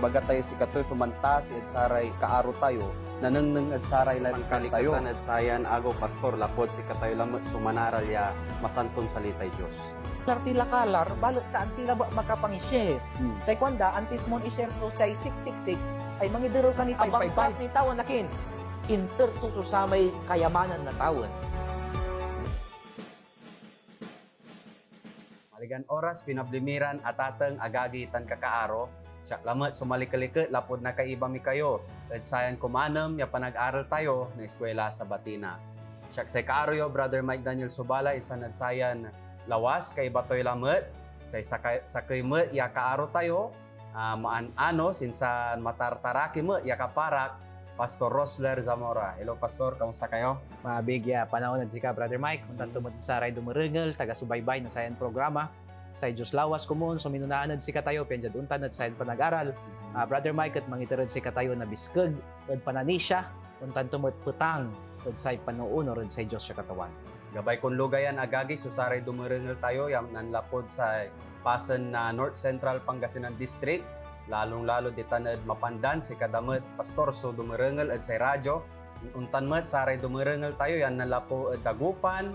bagat tayo si katoy sumantas at saray kaaro tayo nanengneng at saray lalikan tayo. Kalikatan at sayan ago pastor lapod si katayo lamot sumanaral ya masanton salitay Dios. Tila kalar, balot ka antila makapang-share. Say kwanda, antis mon i-share so say 666 ay mangidero ka ni abang bat ni tawon nakin. Interto so sa may kayamanan na tawon. Maligan oras pinablimiran atateng agagi tan kakaaro. Siya lamat sumalikaliket lapod na kaiba mi kayo. At sayan kumanem ya panag-aral tayo na eskwela sa Batina. Siya say kaaro yo Brother Mike Daniel Subala isanad sayan lawas kay batoy lamet sa kay met ya kaaro tayo maan-ano sinsan matartaraki met ya kaparak Pastor Rosler Zamora. Hello Pastor, kamusta kayo? Mabigya panahon na sika Brother Mike kung tanto mo saray dumarengel taga subaybay na sayan programa sa Diyos lawas kumon so minunaan sika tayo penjad untan at sayan panag-aral. Brother Mike at mangiterod sika tayo na biskeg at pananisya kung tanto mo putang at say panuunor at say Diyos siya katawan. Gabay kung lugayan agagi susaray dumarengel tayo yam nanlapod sa Pasen na North Central Pangasinan District. Lalong-lalo di tanad mapandan si kadamet pastor so dumarengel at sa radyo. Untan met saray dumarengel tayo yan nalapo at Dagupan,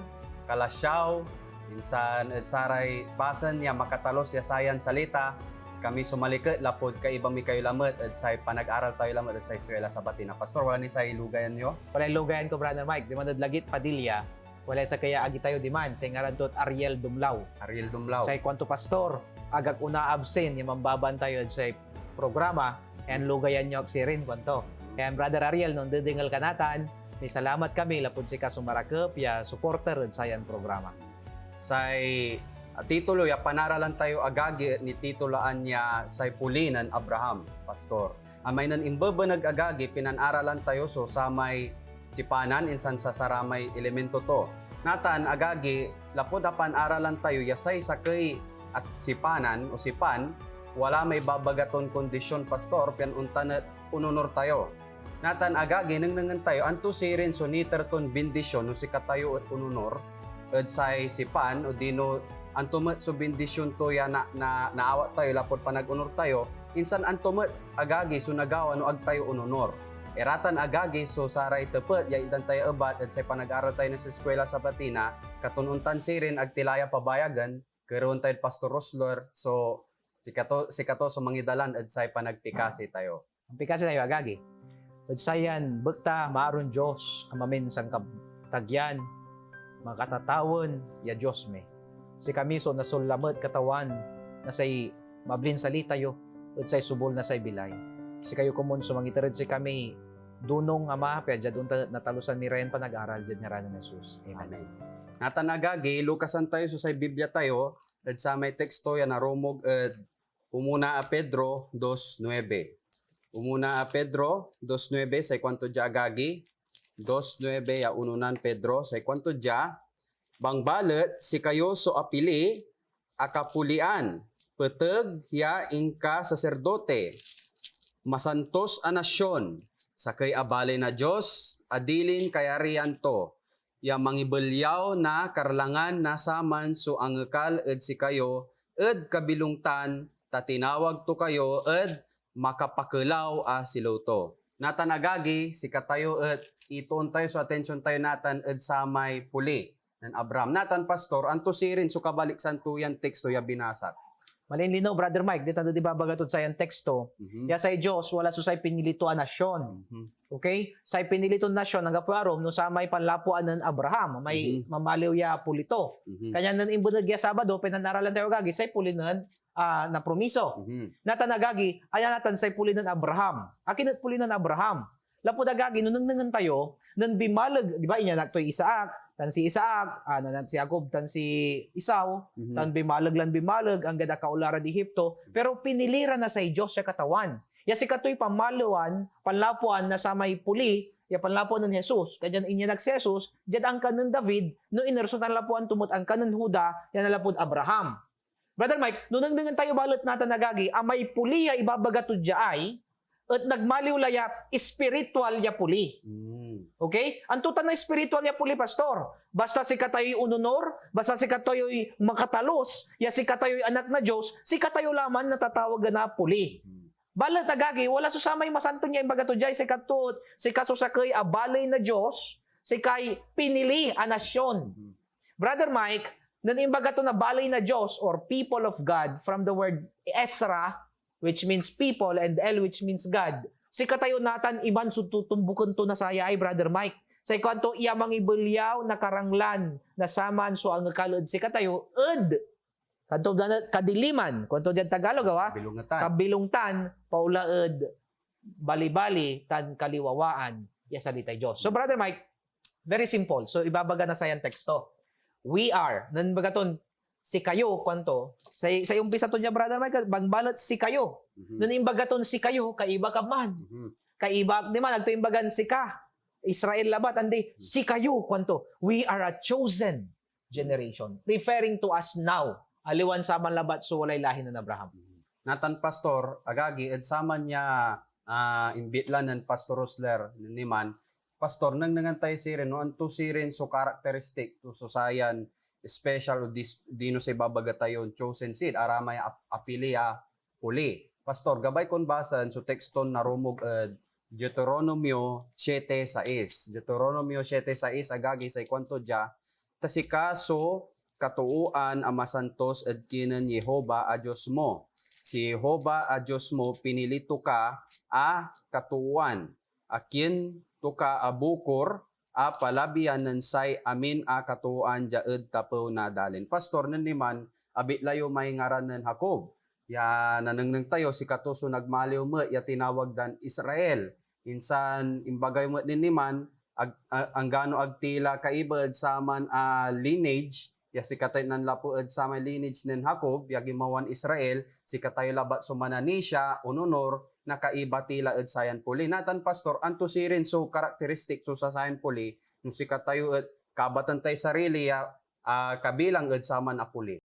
Kalasyaw, insan at saray Pasen ya makatalos ya sayan salita. Kami sumalikot lapod kay iba mi kayo lamet at sa panag-aral tayo lamet at sa eskwela sa Batina. Pastor, wala ni sa lugayan nyo? Wala lugayan ko Brother Mike, di man Lagit Padilla. Wala sa kaya agi tayo di man, sa ngaran do't Ariel Dumlao. Ariel Dumlao. Sa kwanto pastor, agak una absent, yung mambaban tayo sa programa, and lugayan nyo si rin kwanto. Kaya Brother Ariel, nung didingal kanatan, may salamat kami, lapod si Kasumarakep, ya supporter sa yan programa. Say titulo ya panaralan tayo agagi ni titulaan niya say pulinan Abraham, pastor. Amay nan imbabanag agagi pinanaralan tayo so sa may sipanan insan sa saramay elemento to. Natan agagi lapod na panaralan tayo yasay sakay at sipanan o sipan wala may babagaton kondisyon pastor pian untan ununor tayo. Natan agagi nangnangan tayo anto sirin so niterton bendisyon no si katayo at ununor at say sipan o dino antumet so bendisyon to ya naawat tayo lapod panag-unor tayo insan antumet agagi so nagawa no ag tayo ununor. Eratan agagi so saray tepet ya idan tayo ebat at say panag-aral tayo na sa eskwela sa Batina katununtan sirin ag tilaya pabayagan karon tayo Pastor Rosler so sikato so mangidalan at say panagpikasi tayo. Ang pikasi tayo agagi. At sayan, bekta maaron Diyos, amamin sang tagyan, makatatawon, ya Diyos me. Si kami so nasulamat katawan, na say mablin salita yo, at say subol na say bilay. Si kayo kumun so mangitarid si kami, dunong ama, kaya dyan natalusan ni Ryan panag-aral dyan nga ranon Jesus. Amen. Natan agagi, lukasan tayo so say Biblia tayo, at sa may teksto yan narumog at umuna a Pedro 2:9. Umuna a Pedro 2:9 say kwanto dya agagi 2:9 ya ununan Pedro say kwanto dya bangbalet si kayo so apili akapulian peteg ya ingka saserdote masantos a nasyon sakay abale na Dios adilin kayarian to ya mangibelyaw na karlangan na saman so angekal ed si kayo ed kabilungtan tatinawag to kayo ed makapakelaw siluto. Natan agagi si katayo at itoon tayo so attention tayo natan at sa may puli ng Abraham. Natan pastor, anto sirin so kabalik santo yan teksto ya binasat. Malinlino, Brother Mike, dito na di babagatod sa yan teksto. Ya say Diyos, wala so say pinilito a nasyon. Okay? Say pinilito nasyon, ang gapuarom, no sa may panlapuan ng Abraham, may mamaliw ya pulito. Kanya nan imbunag ya Sabado, pinanaralan tayo gagi, say pulinan na promiso. Natan agagi, ayan natan say pulinan Abraham. Akin at pulinan Abraham. Lapod agagi, nung nangan tayo, nan bimalag, di ba, inya naktoy Isaac, tan si Isaac, nanan si Jacob, tan si Isaw, tan bimalag, ang gada kaulara di Hipto, pero pinilira na sa Diyos siya katawan. Ya si katoy pamaluan, panlapuan na sa may puli, ya panlapuan ng Jesus, kaya inya nag Jesus, dyan ang kanan David, no inersutan lapuan tumot ang kanan Huda, yan nalapod Abraham. Brother Mike, nung nangdangan tayo balot natin nagagi, amay puli ya ibabagatod dya ay, at nagmaliw laya, spiritual ya puli. Okay? Ang tutan na spiritual ya puli, pastor. Basta si katayo'y ununor, basta si katayo'y makatalos, ya si katayo'y anak na Diyos, si katayo laman natatawag na puli. Balat agagi, wala susamay masantong niya imbaga to jay si katut, si kasusakay a balay na Dios, si kay pinili a nasyon. Brother Mike, nan imbaga to na balay na Dios or people of God from the word Esra, which means people, and El, which means God. Si katayo natan iman sututumbukan to na saya ay Brother Mike. Sa ikanto iyamang ibulyaw na karanglan na saman so ang kalod si katayo ed. Kanto kadiliman, kanto diyan Tagalog wa? Bilungatan. Kabilungtan, paulaed, bali-bali, tan kaliwawaan, ya salitay Diyos. So Brother Mike, very simple. So ibabaga na sa yan teksto. We are, nan bagaton, si kayo, kanto, sa umpisa to niya Brother Mike, bangbalot si kayo. Nan imbagaton si kayo, kaiba ka man. Kaiba, di man, nagtuimbagan si ka. Israel labat, andi, si kayo, kanto. We are a chosen generation. Referring to us now. Aliwan sa man labat, so walay lahi ng Abraham. Natan Pastor, agagi, ed sama niya imbitlan ng Pastor Rosler niman, Pastor, nang nangantay sirin, no, anto sirin so characteristic to susayan, special o dino sa ibabagatayon, chosen seed, aramay apilia uli. Pastor, gabay kon basan, so tekston na rumog Deuteronomio 7:6. Deuteronomio 7:6, agagi sa ikwanto dya, tasikaso, katuuan ang masantos at kinan Yehova a Diyos mo. Si Yehova a Diyos mo pinilito ka a katuuan. Akin to ka a bukor a palabian ng say amin a katuuan jaed tapaw na dalin. Pastor naniman abit layo may ngaran ng Jacob. Ya nanangnang tayo si katuso nagmaliw mo ya tinawag dan Israel. Insan imbagay mo din niman ang gano agtila kaibad saman a lineage. Ya si katay nan lapued sa may lineage nen Jacob, yagi mawan Israel, si katay labat sumananisya, ununor, nakaiba tila ed sayan puli. Natan Pastor, anto sirin so karakteristik so sa sayan puli, nung si katayo ed kabatan tay sarili, kabilang ed saman a puli.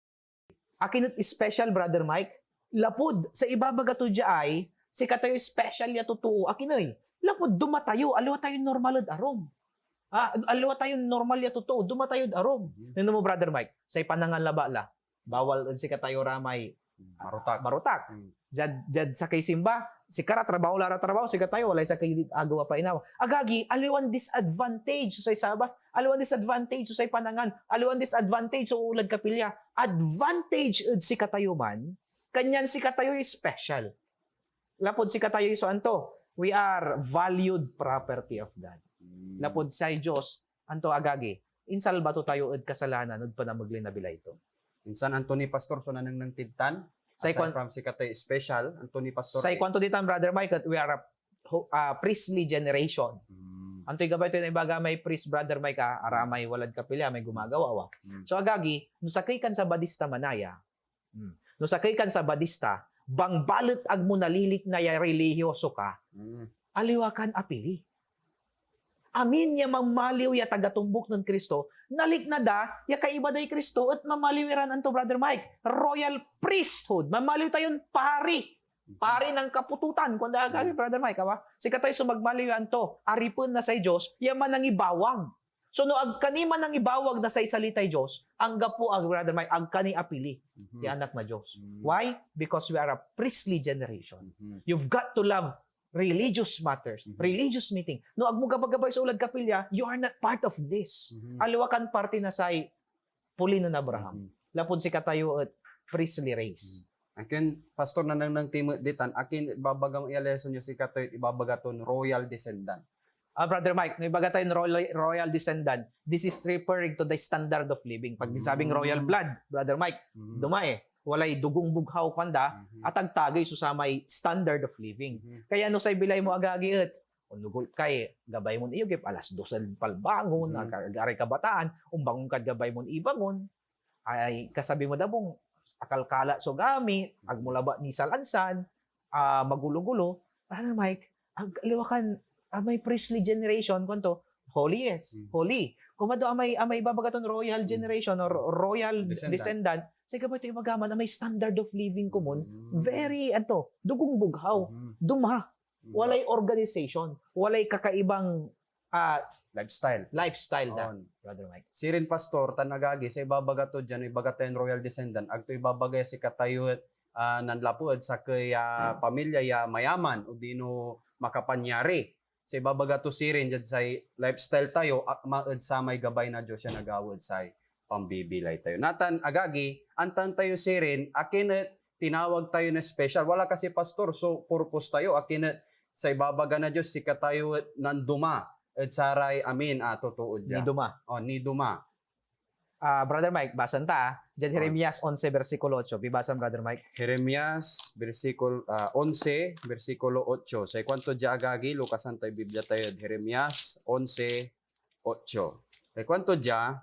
Akin special, Brother Mike, lapod sa ibabaga to ay, si katayo special ya totoo, akin ay, lapod dumatayo, aliwa tayo normal ed arom. Aliwa tayo normal ya totoo, dumatayo ed arom. Nino mo Brother Mike, sa ipanangan labala, bawal ed si katayo ramay marutak. Jad sa kay simba, si kara trabaho lara trabaho, si katayo walay sa kay agawa pa inaw. Agagi, aliwan disadvantage sa sabat, aliwan disadvantage sa panangan, aliwan disadvantage sa ulad kapilya. Advantage ed si katayo man, kanyan si katayo is special. Lapod si katayo so anto, we are valued property of God. Lapod sa Diyos, anto agagi, insalba to tayo ed kasalanan, ed panamagli na bila ito. Insan Anthony Pastor, so nanang nang tintan, aside from si katay special, Anthony Pastor. Sa ikwanto ditan, Brother Mike, we are a priestly generation. Antoy gabay ito na ibaga may priest, Brother Mike, aramay walad kapilya, may gumagawa. So agagi, nung sakay kan sa badista manaya, nung sakay kan sa badista, bang balot ag mo nalilik na ya relihiyoso ka, aliwakan apili. Amin ya mamaliw ya tagatumbok ng Kristo, nalik na da, ya kaiba day Kristo, at mamaliwiran anto Brother Mike, royal priesthood, mamaliw tayon pari ng kapututan, kung dahil Brother Mike, si katay sumagmaliw anto, aripon na sa Diyos, yaman ang ibawang. So no, ag kanima nang ibawag na sa isalitay Diyos, ang gapo ag Brother Mike, ag kani apili, ya anak na Diyos. Why? Because we are a priestly generation. You've got to love religious matters, religious meeting. No, ag mo gabagabay sa ulad kapilya, you are not part of this. Aliwakan parte na sa puli ng Abraham. Lapod si katayo at priestly race. Akin, Pastor, nanang nang timo ditan, akin babagam ialeson niyo si katayo, ibabagaton royal descendant. Brother Mike, ibaga tayo royal descendant, this is referring to the standard of living. Pag disabing royal blood, Brother Mike, dumae, walay dugong bughaw kanda, at agtagay susamay standard of living. Kaya no say bilay mo agagi et, unugol kay gabay mo iyogip alas 12 palbangon, agari kabataan, umbangon kad gabay mo ibangon, ay kasabi mo dabong akalkala so gamit, agmulaba ni salansan, magulo-gulo. Brother Mike, agliwakan may priestly generation kanto, holy yes, holy. Kumado amay babagaton royal generation or royal descendant, say ka ba ito imagaman na may standard of living common, very, dugong bughaw, dumha, walay organization, walay kakaibang lifestyle na, Brother Mike. Sirin Pastor, tanagagi, sa ibabagato dyan, ibagatayin royal descendant, agto ibabagay si katayo nanlapuad sa kay pamilya ya mayaman o dino makapanyari. Sa ibabaga to sirin dyan sa lifestyle tayo, maad sa may gabay na Diyos siya nagawad sa pambibilay tayo. Natan agagi, antan tayo sirin, akin tinawag tayo na special. Wala kasi pastor, so purpose tayo. Akin sa ibabaga na Diyos, sika tayo nanduma. At saray, amin, totoo dyan. Ni duma. Ni duma. Brother Mike, basan ta. Diyan Jeremias 11 versikulo 8. Bibasan Brother Mike. Jeremias, versikulo 11, versikulo 8. Sa kwanto dya agagi, lukasan tayo Biblia tayo. Jeremias 11, 8. Sa kwanto dya,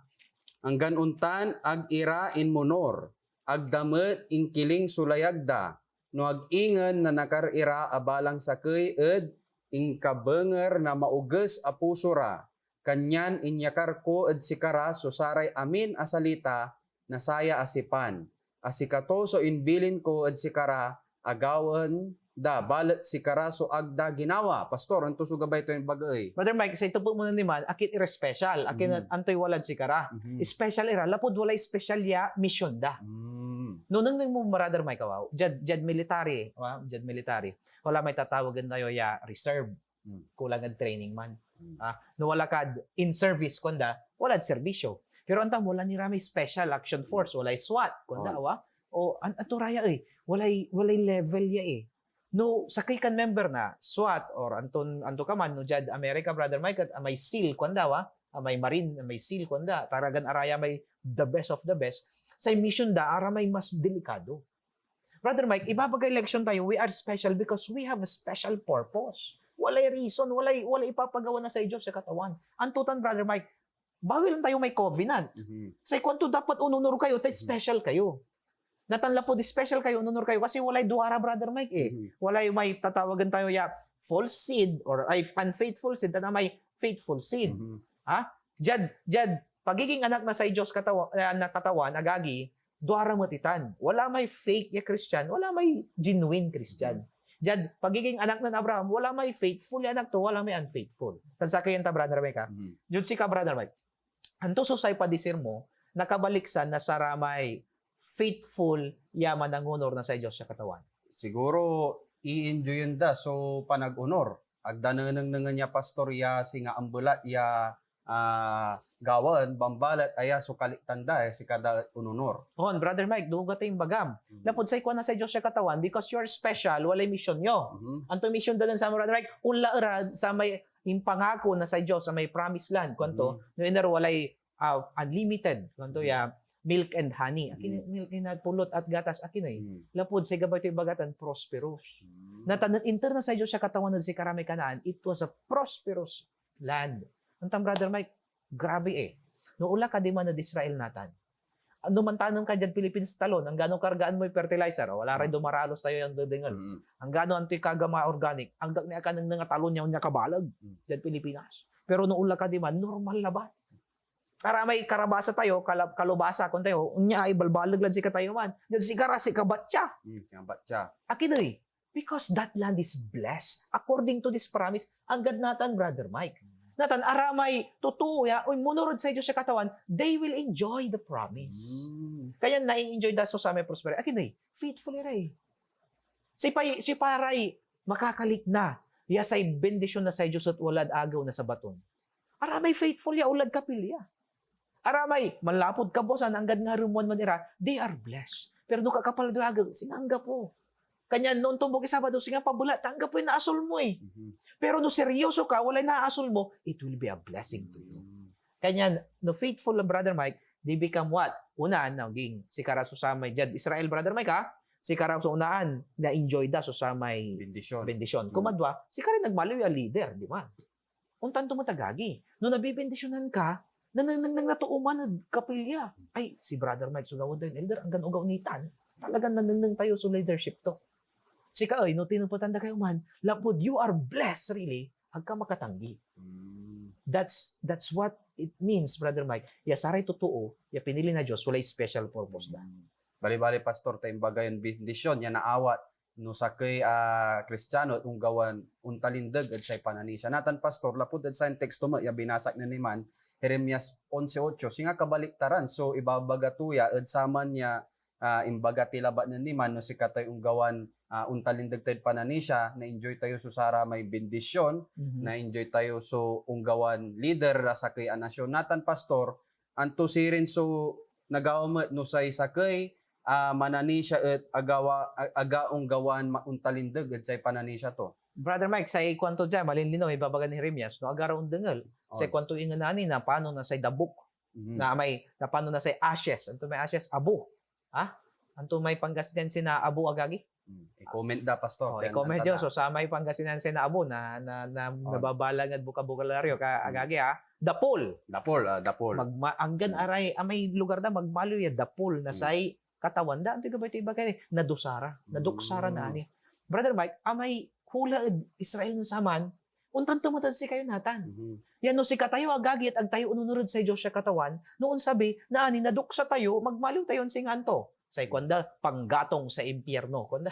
ang ganuntan ag ira in monor, ag damet ing kiling sulayagda, no ag ingan na nakarira abalang sakay ed ing kabenger na mauges a pusura. Kanyan inyakar ko ed sikara so saray amin asalita na saya asipan. Asikato so inbilin ko ed sikara agawan da balet sikara so agda ginawa. Pastor, anto so gabay to yung bagay. Brother Mike, sa ito po muna naman, akit ira special. Akin antoy walad si kara. Special ira. Lapod walay special ya mission da. Nung mo Brother Mike, wow, jad military. Jad military. Wala may tatawagan tayo ya reserve. Kulang ang training man. No wala kad in service kunda, wala serbisyo. Pero anta wala ni rami special action force, walay SWAT kunda o ato raya walay level ya no sakay kan member na SWAT or anto ka man no jad America Brother Mike at may SEAL kunda may Marine may SEAL kunda taragan araya may the best of the best sa mission da ara may mas delikado. Brother Mike, ibabagay election tayo, we are special because we have a special purpose. Walay reason, walay ipapagawa na sa Diyos sa katawan. Antutan, Brother Mike, bawal lang tayo may covenant. Sa kwanto dapat ununor kayo, special kayo. Natanla po, special kayo, ununor kayo, kasi walay duara, Brother Mike Walay may tatawagan tayo ya false seed or unfaithful seed, na may faithful seed. Jad, pagiging anak na sa Diyos katawan, agagi, duara matitan. Wala may fake ya Christian, wala may genuine Christian. Diyan, pagiging anak ng Abraham, wala may faithful yan anak to, wala may unfaithful. Tansakayan ta, Brother Mike, Yun si ka, Brother Mike. Anto susay padisir mo, nakabaliksan na saramay faithful yaman ng honor na sa Diyos sa katawan. Siguro, i-enjoy yun da. So, panag-honor. Agdananang niya pastor ya, singa ambulat ya, gawan, bambalat, aya, sukalit tanda, si kada ununor. Brother Mike, duga tayong bagam. Lapod sa ikuan na sa Diyos sa katawan, because you're special, walay mission nyo. Anto mission dalan sa Brother Mike, unla erad sa may impangako na sa Diyos, sa may promised land. Kwanto, no iner walay unlimited. Kwanto ya, milk and honey. Akin, milk and pulot at gatas, akin ay. Lapod sa gabay ito bagatan, prosperous. Nag-enter na sa Diyos sa katawan na si Karame Kanaan, it was a prosperous land. Antang Brother Mike, grabe Noong ula ka di man na Israel natan. Ano man tanong ka dyan Philippines talon, ang gano'ng kargaan mo yung fertilizer, wala rin dumaralos tayo yung dadingan. Ang gano'ng anto'y kagama organic, ang niya ka ng nga talon niya kabalag dyan Pilipinas. Pero noong ula ka di man, normal na ba? Para may karabasa tayo, kalubasa kung tayo, unya ay balbalag lang si katayo man. Dyan si karasi kabatya. Akin because that land is blessed. According to this promise, ang gadnatan, Brother Mike. Natan, aramay, totoo ya, munurod sa Diyos sa katawan, they will enjoy the promise. Kaya na-enjoy daso sa aming prosperity. Akin faithful Si paray, makakalik na. Yasay bendisyon na sa Diyos at walad agaw na sa baton. Aramay faithful ya, ulad kapilya. Aramay, malapod ka bosan, anggad nga rumuan manira, they are blessed. Pero doon kakapalado agaw, sinangga po. Kanya noon tumbok Sabado, singa pabula, tanggap po yung naasol mo Pero no seryoso ka, wala naasol mo, it will be a blessing to you. Kanya, no faithful na Brother Mike, they become what? Unaan, naging si Karaso sa may dyan. Israel, Brother Mike si Karaso unaan, na-enjoy da so sa may bendisyon. Kumadwa, si Karaso nagmaliw yung leader, di ba? Untan tumatagagi. No nabibendisyonan ka, natuuman na kapilya. Ay, si Brother Mike, sugawon tayo, elder, ang ganugaw nitan. Talagang nananang tayo sa leadership to. Sika no tinupatanda kayo man, lapod, you are blessed really, hagka makatanggi. That's what it means, Brother Mike. Ya saray totoo, ya pinili na Diyos, walay special purpose na. Bali-bali, Pastor, tayong bagayon bendisyon, yan naawat, no sa kay Kristiyano, at gawan untalindag at say pananisa. Natan, Pastor, lapod at sa teksto mo, ya binasak na niman, Jeremias 11:8, singa kabaliktaran, so ibabaga tuya, at saman niya, imbaga tila ba niman no si katay unggawan untalindag tayo pananisya na enjoy tayo so sara may bendisyon na enjoy tayo so unggawan leader sa kay anasyon natan pastor anto sirin so nagawamat no say sakay mananisya at agaong gawan mauntalindag at say pananisya to. Brother Mike, sa kwanto dyan, malinlinaw, ibabaga ni Jeremias, no, agaraon dengal. Sa kwanto inganani na paano na say dabuk, na paano na say ashes. Anto may ashes, abo. Ha? Anto may Pangasinan na abo agagi. I-comment da, pastor. I-comment yun. So, sa may Pangasinan na abo na nababalang at bukabukalaryo ka agagi, ha? Dapol. Dapol. Anggan aray, may lugar na magmalo ya dapol na say katawan da. Ang tiga ba ito iba kayo? Naduksara na ani. Brother Mike, amay hula Israel ng saman, untan tumatan si kayo natan. Yan no si katayo agagi at agtayo ununurod sa Diyos siya katawan, noon sabi, na ani naduksa tayo, magmaliw tayo sa inganto. Say kwanda, panggatong sa impyerno. Kwanda,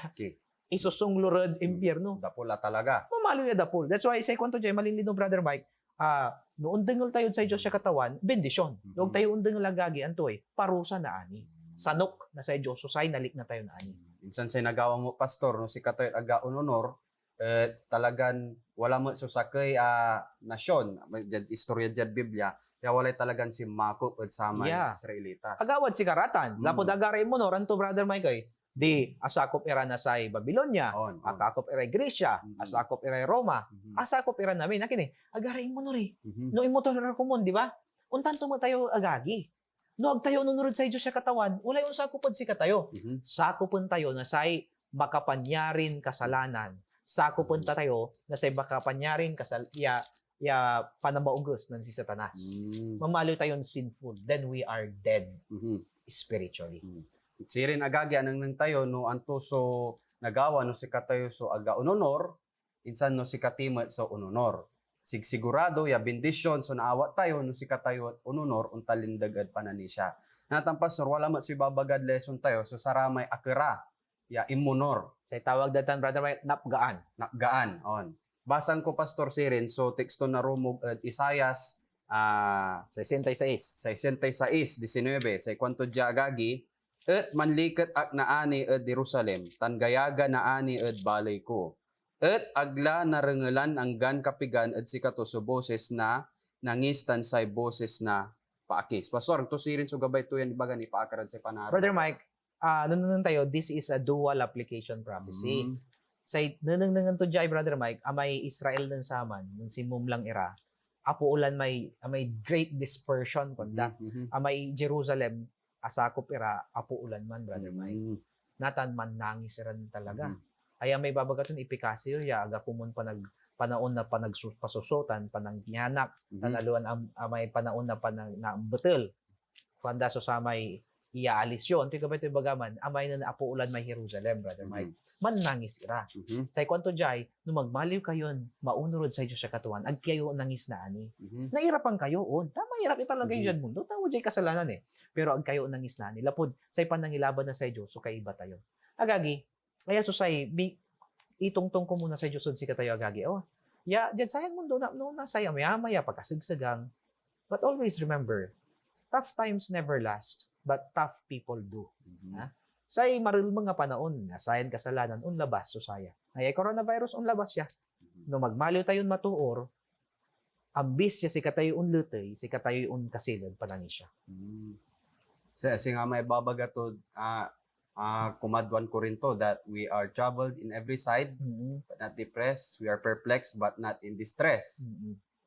isusunglured impyerno. Dapula talaga. Mamaliw ya dapul. That's why say kwanto dyan, malinlino Brother Mike, noon dengol tayo sa Diyos siya katawan, bendisyon. Noong tayo undengol agagi, anto parusa na ani. Sanok na sa Diyos, susay nalik na tayo na ani. Minsan say nagawa mo pastor no si katayo aga unonor talagan wala mo susakay nasyon istorya dyan Biblia kaya walay talagan si Makop at sama Israelitas agawad si karatan lapod agaray mo no ranto Brother Mike ay di asakop era na say Babylonia asakop era Grecia asakop era Roma asakop era namin nakini agaray mo no ri no imotor ra kumon di ba untan mo tayo agagi no agtayo nunurod sa Diyos sa katawan walay unsakopod si katayo sakopon tayo na say makapanyarin kasalanan sakopon tayo na say makapanyarin panamaugos ng si Satanas. Mamaliw tayo sinful, then we are dead spiritually. Sirin agagi anang nang tayo no anto so nagawa no si katayo so aga unonor insan no si katimat so unonor. Sigurado ya bendisyon so naawa tayo no si katayo at unonor untalindag at pananisya. Natang pastor wala mat si babagad lesson tayo so saramay akira ya imunor. Sa tawag datan Brother Mike, napgaan on. Basan ko pastor Sirin so teksto na rumog at Isayas 66 19 say kwanto dia agagi et manliket ak naani at Jerusalem tangayaga naani at balay ko et agla narengelan anggan kapigan at sikato so boses na nangistan say boses na paakis. Pastor to Sirin so gabay to yan ibaga ni paakaran say panaro. Brother Mike, nunungan tayo, this is a dual application prophecy. Say, nunungan to jay, Brother Mike, amay Israel ng saman, ng simum lang era, apo ulan may great dispersion, kunda. Amay Jerusalem, asakop era, apo ulan man, Brother Mike. Natan man nangis rin talaga. Ay may babagaton ipikasyo, ya, aga pumun pa panaon na panagpasusutan, panangyanak, tanaluan amay panaon na panangbetel. Kanda so sa may iaalis yun. Tika ba ito bagaman, amay na naapo ulan may Jerusalem, Brother Mike. Manangis ira. Tay kwanto jay, nung magmaliw kayo, maunurod sa Diyos sa katuan, ag kayo nangis na ani. Nairapan kayo, tama, hirap talaga yung dyan mundo. Tawo jay kasalanan Pero ag kayo nangis na ani. Lapod, say panangilaban na sa Diyos, so kaiba tayo. Agagi, kaya so say, itungtong ko muna sa Diyos si katayo agagi. Dyan sayang mundo, na saya, maya pagkasigsagang. But always remember, tough times never last. But tough people do. Say maril mga panaon, nasayan kasalanan, unlabas so saya. Ay coronavirus, unlabas siya. No magmaliw tayon matuor, ambis siya si katayo unlutay, si katayo kasilod pananisya. Kasi nga may babagatod, kumadwan ko rin to that we are troubled in every side, but not depressed. We are perplexed, but not in distress.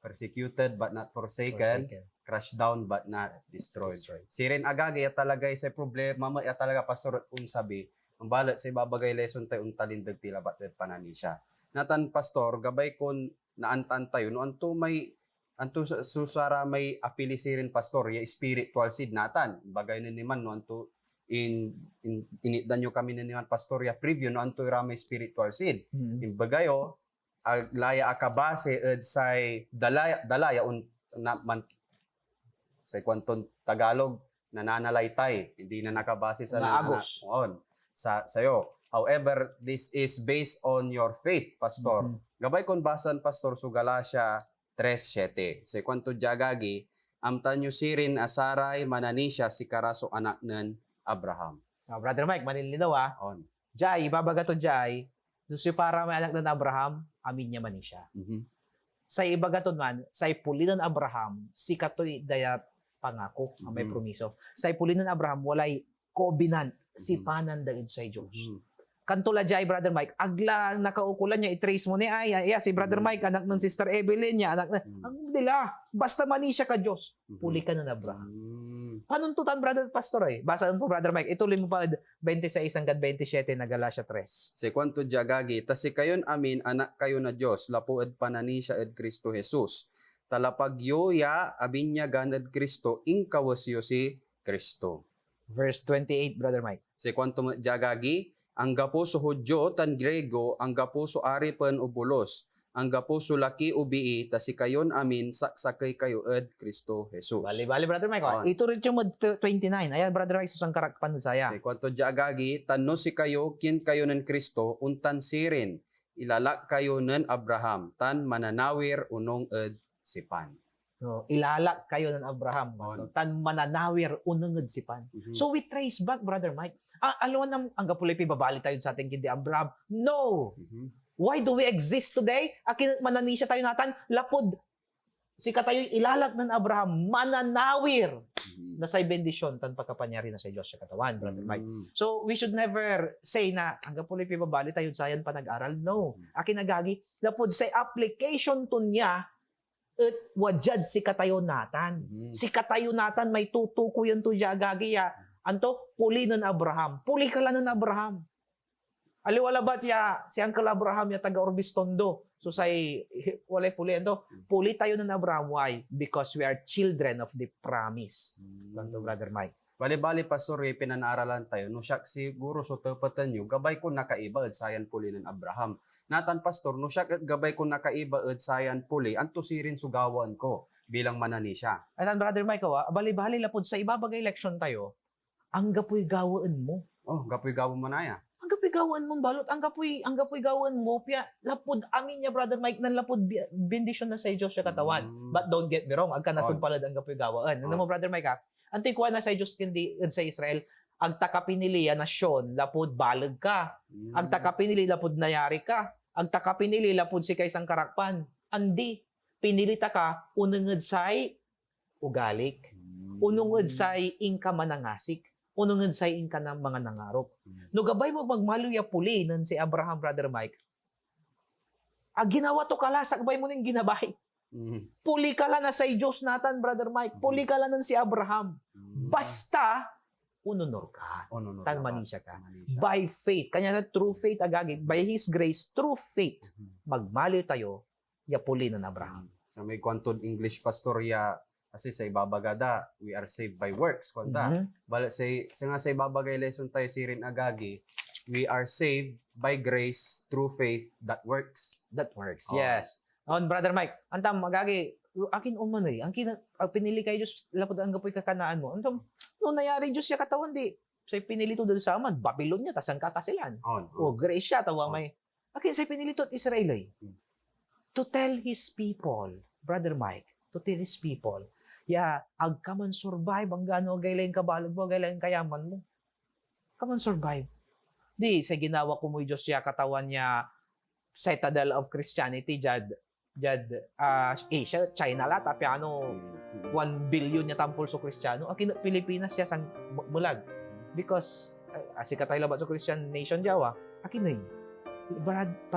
Persecuted, but not forsaken. Crushed down but not destroyed. Sirin agagi ya talaga sa problema mo ya talaga pastor unsabi ang balat sa babagay lesson tayo untalindag tila bat pananisya. Natan pastor gabay kon naantan tayo no anto susara may apili sirin pastor ya spiritual seed natan bagay ni man no anto inidan nyo kami ni man pastor ya preview no anto ra may spiritual seed. Imbagayo laya akabase ed say dalaya man sa kwanton Tagalog nananalaytay hindi na nakabase sa naagos sayo. However, this is based on your faith, pastor. Gabay kon basan pastor sa Galatia 3:7. Sa kwanto jagagi amtan nyo sirin asaray mananisya si karaso anak nen Abraham. Brother Mike, manilinaw On. Jai, ibabaga to Jai, doon para may anak na Abraham, amin niya man siya. Sa ibaga to man, sa ipulinan Abraham, si katoy daya pangako, ang may promiso. Sa ipulinan Abraham, walay covenant, si panan daid sa Diyos. Kantula Jai, Brother Mike, agla nakaukulan niya, i-trace mo ni si Brother Mike, anak ng Sister Evelyn niya, anak na, ang dila, basta mani siya ka Diyos, puli ka na Abraham. Panuntutan, Brother Pastor Basa po, Brother Mike, ituloy mo pa 26 hanggang 27 na Galatia 3. Si kwanto jagagi, tas si kayon amin, anak kayo na Diyos, lapuad panani siya ed Kristo Jesus. Talapagyo ya, abin niya ganad Kristo, ingkawasyo si Kristo. Verse 28, Brother Mike. Si kwanto jagagi, ang gapo so Hudyo tan Grego, ang gapo so Aripan o Bulos, ang gapo so laki o bii, tas si kayon amin, saksakay kayo ed Kristo Jesus. Bali, Brother Mike. On. Ito rin yung 29. Ayan, Brother Mike, susang karakpan saya. Si kwanto jagagi, tanno si kayo, kin kayo ng Kristo, untan sirin, ilalak kayo ng Abraham, tan mananawir unong ed sipan. No, ilalak kayo ng Abraham. On. Tan mananawir unangad sipan. So we trace back, Brother Mike. Alawan nam ang gapulay babali tayo sa ating kindi Abraham. No! Why do we exist today? Akin mananisya tayo natan, lapod. Si katayo ilalak ng Abraham, mananawir. Na say bendisyon tan pagkapanyari na sa Diyos sa katawan, Brother Mike. So we should never say na ang gapulay babali tayo sa yan pa nag-aral. No. Akin nagagi, lapod say application to niya at wajad si katayo natan. Si katayo natan may tutukuyan to jagagi ya. Anto, puli ng Abraham. Puli ka lang ng Abraham. Aliwala ba't ya, si Uncle Abraham ya taga Orbistondo. So say, walay puli. Anto, puli tayo ng Abraham. Why? Because we are children of the promise. Anto, Brother Mike. Bali-bali, Pastor, pinanaralan tayo. No siya siguro so tapatan nyo, gabay ko nakaiba at sayan puli ng Abraham. Natan, Pastor, no siya gabay ko nakaiba at sayan puli, anto sirin sugawan ko bilang manani siya. Atan, Brother Mike, bali-bali lapod sa ibabagay election tayo, ang gapoy gawaan mo. Oh, gapoy gawo mo na ya. Ang gapoy gawaan mo, balot. Ang gapoy gawaan mo, pia, lapod, amin niya, Brother Mike, nan lapod, bendisyon na sa Diyos sa katawan. But don't get me wrong, agka nasugpalad ang gapoy gawaan. Ano mo, Brother Mike, Antoy kuha na sa Diyos kundi sa Israel, ang takapinili ya nasyon, lapod balag ka. Ang takapinili, lapod nayari ka. Ang takapinili, lapod si kaisang karakpan. Andi, pinilita ka, unungod say ugalik. Unungod say ingka manangasik. Unungod say ingka ng mga nangarok. No gabay mo magmaluya puli nun si Abraham, Brother Mike. Ginawa to kala, sakbay mo nang ginabay. Puli ka lang na sa Diyos natan, Brother Mike. Puli ka lang ng si Abraham. Basta, ununor ka. Tan manisya ka. By faith. Kanya na true faith agagi. By His grace, true faith. Magmaliw tayo, ya puli ng Abraham. Sa may kwantod English, Pastor, ya, kasi sa ibabagada, we are saved by works. Kwanta. Bala sa nga sa ibabagay lesson tayo sirin agagi, we are saved by grace through faith that works. That works, yes. On, Brother Mike, antam, magagi, akin umanay, ang pinili kay Diyos, lapod ang gapoy kakanaan mo. Antam, no nayari Diyos siya katawan, di. Say pinili to doon sa aman, Babylon niya, tas ang kakasilan. O, grace siya, tawa may. Akin, say pinili to at Israel to tell His people, Brother Mike, to tell His people, ag ka man survive, ang gano'n gaylayin kabalog mo, gaylayin kayaman mo. Ka man survive. Di, sa ginawa ko mo Diyos siya, katawan niya, citadel of Christianity, Asia, China la, tapi 1 billion niya tampol so Kristiyano. Akin Pilipinas siya sang bulag. Because, asi katay labat so Christian nation Jawa, akin na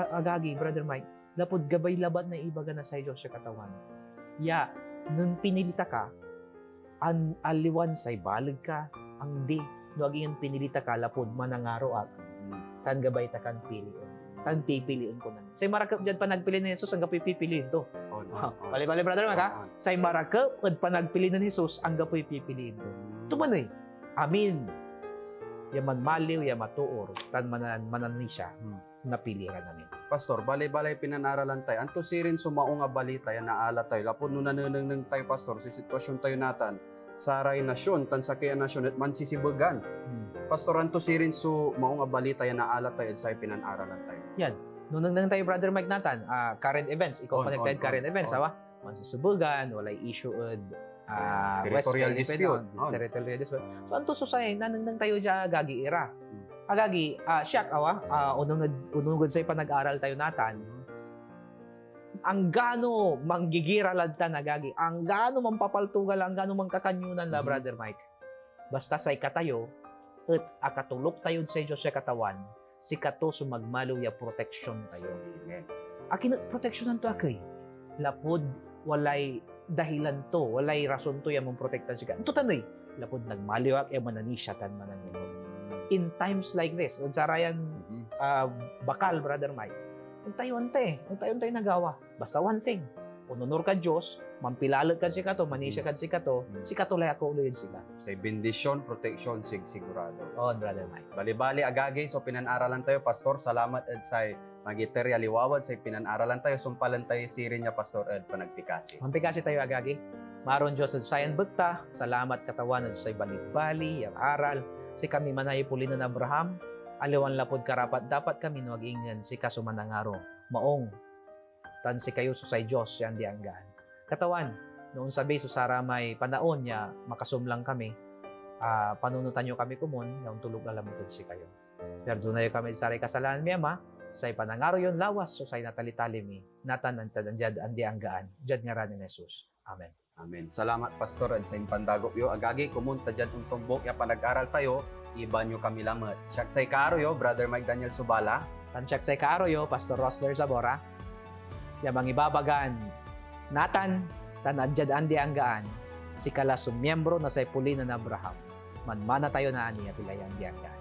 agagi, Brother Mike, lapod gabay labat na ibaga na sa Diyos siya katawan. Nung pinilita ka, ang aliwan say balag ka, ang di, nuaging pinilita ka, lapod manangaro at tan gabay ta kan piliin. Tan pipiliin ko na. Say marakap dyan pa nagpili ni Jesus, ang gapoy pipiliin to. Bali, Brother Maka, say marakap at pa nagpili ni Jesus, ang gapoy pipiliin to. Tumanay. Amin. Yaman maliw, matuor, tan mananisya, napilihan namin. Pastor, balay-balay pinanaralan tayo. Anto sirin sumao nga balita, yan naala tayo. Lapod no nananang tayo, Pastor, sa sitwasyon tayo natan, saray nasyon, tan sa kaya nasyon, at man sisibagan. Pastor, anto sirin mao nga balita, yan naala tayo, at sa'yo pinanaralan tayo. Yan. Nung nang tayo, Brother Mike Natan, current events, ikaw connected current events, awa? Man sisibagan, walay issue Territorial West dispute. Philippine, territorial dispute. So anto susay nanang tayo dya agagi era. Agagi siyak unungod say panag-aral tayo natan. Ang gano manggigiralan ta nagagi, ang gano mampapaltugal, ang gano mangkakanyunan la Brother Mike. Basta say katayo at akatulok tayo sa Diyos sa katawan, si kato sumagmalo ya protection tayo. Akin proteksyonan to akay. Lapod walay dahilan to, walay rason to yung mong protektan siya. Ito tanay, lapod nagmaliwak yung mananisyatan mananilo. In times like this, sarayan bakal, Brother Mike, untay-untay nagawa. Basta one thing, ununor ka Diyos, mampilalot ka si kato, manisya ka si kato laya ko ulit sila. Say bendisyon, protection, sigurado. Oh, Brother Mike. Bali-bali agagi, so pinanaralan tayo, Pastor. Salamat Ed say magiterya liwawad say pinanaralan tayo, sumpalan tayo sirin niya, Pastor Ed, panagpikasi. Mampikasi tayo agagi. Maron Diyos at sayan bagta, salamat katawan at say balik-bali, ang aral, si kami manay pulinan Abraham, aliwan lapod karapat, dapat kami nuagingan si kasumanangaro, maong, tan si kayo susay Diyos, yan di anggaan. Katawan, noon sabi susara may panaon niya, makasumlang kami, panunutan nyo kami kumun, yung tulog na lamutin si kayo. Pero doon na yung kami saray kasalanan mi ama, say panangaro yon lawas, so say natalitali mi, natan ang tadanjad, andi anggaan, jad nga ran ni Jesus. Amen. Amen. Salamat, Pastor Ed, sa impandagop yo. Agagi, kumunta dyan untong bok, ya panag-aral tayo, iba nyo kami lamat. Siyak say karo yo, Brother Mike Daniel Subala. Tansiak say kaaroyo, Pastor Rosler Zabora, yamang ibabagan, natan, tanadjad andi anggaan, si kalasong miyembro na say pulinan Abraham, manmana tayo na aniya pilayan di anggaan.